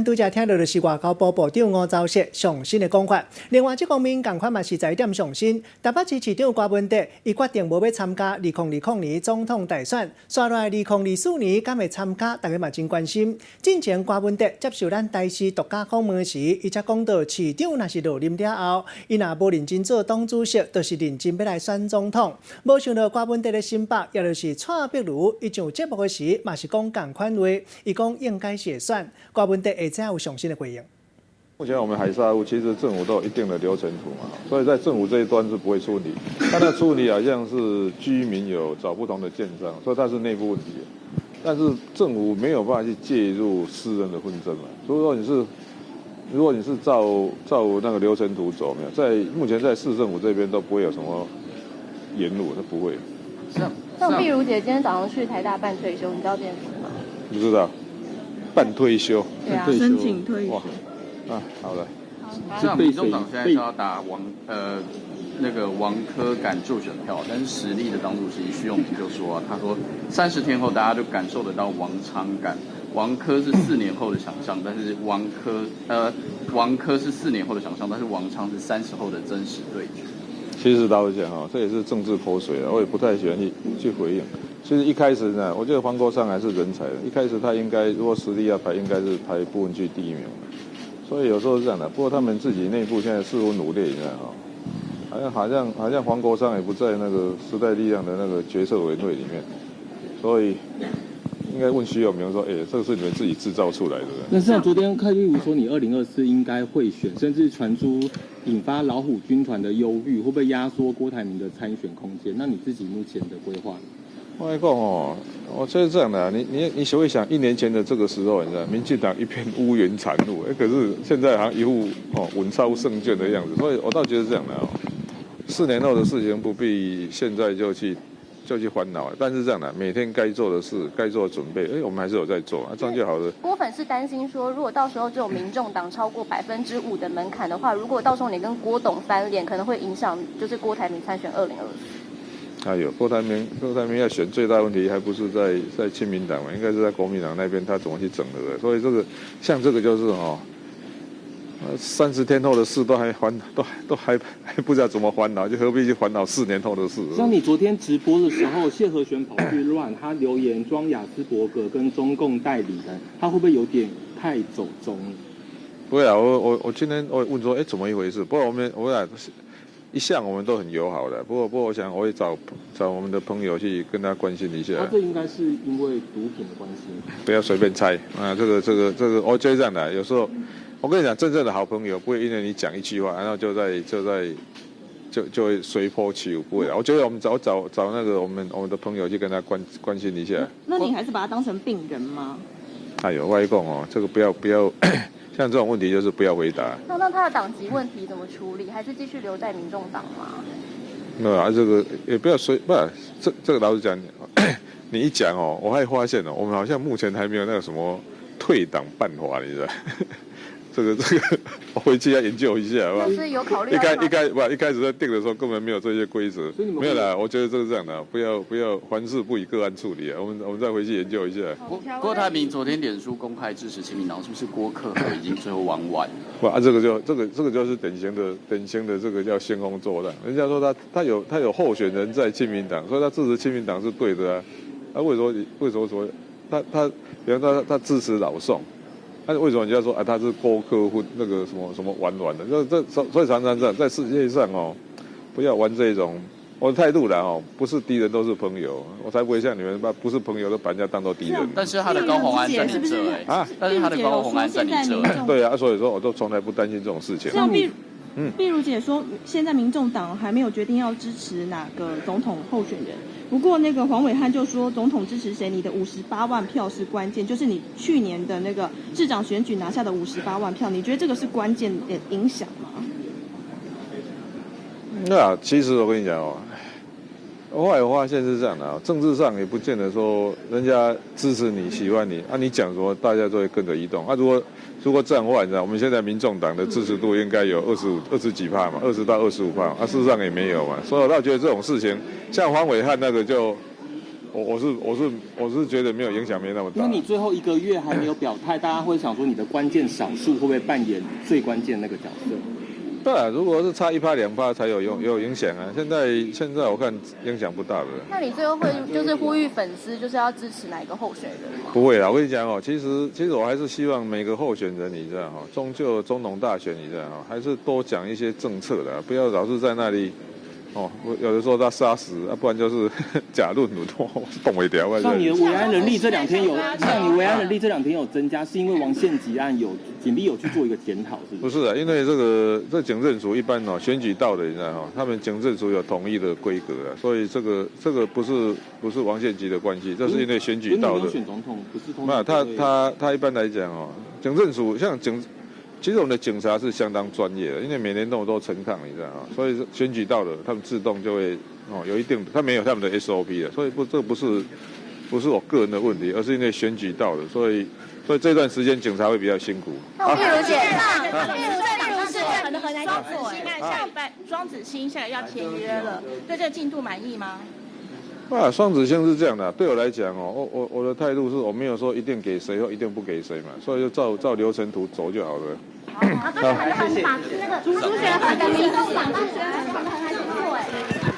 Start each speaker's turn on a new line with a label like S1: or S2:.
S1: 拄则听到的是外交部部长吴钊燮上新的讲法。另外，这方面同款嘛是在点上新。台北市市长郭文德，伊决定无要参加2020年总统大选，刷来2024年敢会参加，大家嘛真关心。之前郭文德接受咱台视独家访问时，伊才讲到，市长若是落任了后，伊若无认真做党主席，就是认真要来选总统。无想到郭文德的新北，也就是蔡壁如，伊上节目的时嘛是讲同款话，伊讲应该是会选。郭文德下早有上新的回应。
S2: 目前我们海沙屋其实政府都有一定的流程图嘛，所以在政府这一端是不会出问题。但那出问题好像是居民有找不同的建商，所以它是内部问题。但是政府没有办法去介入私人的纷争嘛。所以说如果你是照那个流程图走，没有在目前在市政府这边都不会有什么延误，都不会。
S3: 像碧如姐今天早上去台大办退休，你知道这件事吗？
S2: 不知道，办退休。
S3: 对啊，
S4: 申请退休。
S2: 啊，好了。
S5: 像民众党现在是要打那个王科感助选票，但是实力的党主席徐永明就说他说30天后大家就感受得到王昌感，王科是4年后的想象，但是王科是4年后的想象，但是王昌是30后的真实对决。
S2: 其实老实讲哈，这也是政治口水啊，我也不太喜欢去回应。其实一开始呢，我觉得黄国昌还是人才的，一开始他应该如果实力要排，应该是排不分区第1名。所以有时候是这样的，不过他们自己内部现在似乎努力，你看哈，好像黄国昌也不在那个时代力量的那个决策委员会里面，所以应该问徐永明说，这个是你们自己制造出来的。
S6: 那像昨天蔡壁如说你2024应该会选，甚至传出引发老虎军团的忧郁，会不会压缩郭台铭的参选空间？那你自己目前的规划？
S2: 我跟你讲哦，我觉得这样的，你学会想1年前的这个时候，你知道，民进党一片乌云惨雾，可是现在好像一副稳操胜券的样子，所以我倒觉得这样的4年后的事情不必现在就去烦恼，但是这样的，每天该做的事、该做的准备，我们还是有在做，这样就好了。
S3: 郭粉是担心说，如果到时候这种民众党超过5%的门槛的话，如果到时候你跟郭董翻脸，可能会影响就是郭台铭参选2024。
S2: 哎呦，郭台铭要选最大问题还不是在亲民党嘛，应该是在国民党那边，他怎么去整的？所以像这个就是30天后的事都还不知道怎么烦恼，就何必去烦恼4年后的事？
S6: 像你昨天直播的时候，谢和弦跑去乱，他留言装雅斯伯格跟中共代理人，他会不会有点太走中了？
S2: 不会啊，我今天我问说，怎么一回事？不过我俩一向我们都很友好的，不过我想我会找我们的朋友去跟他关心一下。
S6: 这应该是因为毒品的关系。
S2: 不要随便猜啊，这个，我觉得这样的，有时候我跟你讲，真正的好朋友不会因为你讲一句话，然后就会随波起舞，不会的。我觉得我们找那个我们的朋友去跟他关心一下。
S4: 那你还是把他当成病人吗？
S2: 哎呦，外公这个不要。像这种问题就是不要回答。
S3: 那他的党籍问题怎么处理？还是继续留在民众党吗？
S2: 没有啊，这个也不要这个老实讲，你一讲我还发现我们好像目前还没有那个什么退党办法，你知道？这个，我回去要研究一下，好不好？
S3: 是有考虑。
S2: 一开始在定的时候根本没有这些规则，没有啦。我觉得这是这样的，不要凡事不以个案处理啊。我们再回去研究一下。
S5: 郭台铭昨天脸书公开支持亲民党，是不是郭柯已经最后玩完？
S2: 不啊，这个就是典型的这个叫兴风作浪。人家说他有候选人在亲民党，所以他支持亲民党是对的啊。为什么说他比方说他支持老宋？但是为什么人家说他是郭柯或那个什么玩的？所以常常这样，在世界上不要玩这种。我的态度啦不是敌人都是朋友，我才不会像你们不是朋友都把人家当做敌人。
S5: 但是他的高虹安占领者但是他的高虹安占领者
S2: 对啊，所以说我都从来不担心这种事情。
S4: 像碧如姐说，现在民众党还没有决定要支持哪个总统候选人。不过那个黄伟汉就说，总统支持谁，你的58万票是关键，就是你去年的那个市长选举拿下的58万票，你觉得这个是关键的影响吗？
S2: 那其实我跟你讲后来我发现是这样的政治上也不见得说人家支持你喜欢你你讲说大家都会跟着移动如果这样的话，你知道我们现在民众党的支持度应该有20几%嘛，20到25%，事实上也没有嘛。所以我倒觉得这种事情，像黄伟汉那个就我是觉得没有影响，没那么大。
S6: 因为你最后1个月还没有表态，大家会想说你的关键少数会不会扮演最关键那个角色？
S2: 对啊，如果是差1%、2%才有影响啊。现在我看影响不大的。
S3: 那你最后会就是呼吁粉丝就是要支持哪一个候选人吗？
S2: 不会啦，我跟你讲哦，其实我还是希望每个候选人你知道哈，终究总统大选你知道哈，还是多讲一些政策的，不要老是在那里。哦，有的时候他杀死啊，不然就是假论文，动不掉。
S6: 像你的维安人力这2天有增加，是因为王献吉案警力有去做一个检讨，是不是？
S2: 不是啊，因为这警政署一般哦选举到的，你知道哈，他们警政署有统一的规格啊，所以这个不是王献吉的关系，这是因为选举到的。
S6: 选总统不是通。
S2: 那他一般来讲哦，警政署像其实我们的警察是相当专业的，因为每年都有都陈抗，你知道吗？所以选举到了，他们自动就会有一定的，他没有他们的 SOP 的，所以这不是我个人的问题，而是因为选举到了，所以这段时间警察会比较辛苦。
S3: 那碧如姐，
S7: 双子星现在要签约了，对这个进度满意吗？
S2: 双子星是这样的，对我来讲哦，我的态度是我没有说一定给谁或一定不给谁嘛，所以就照流程图走就好了。
S3: 好，那个朱学恒的民众党当选很还不错哎。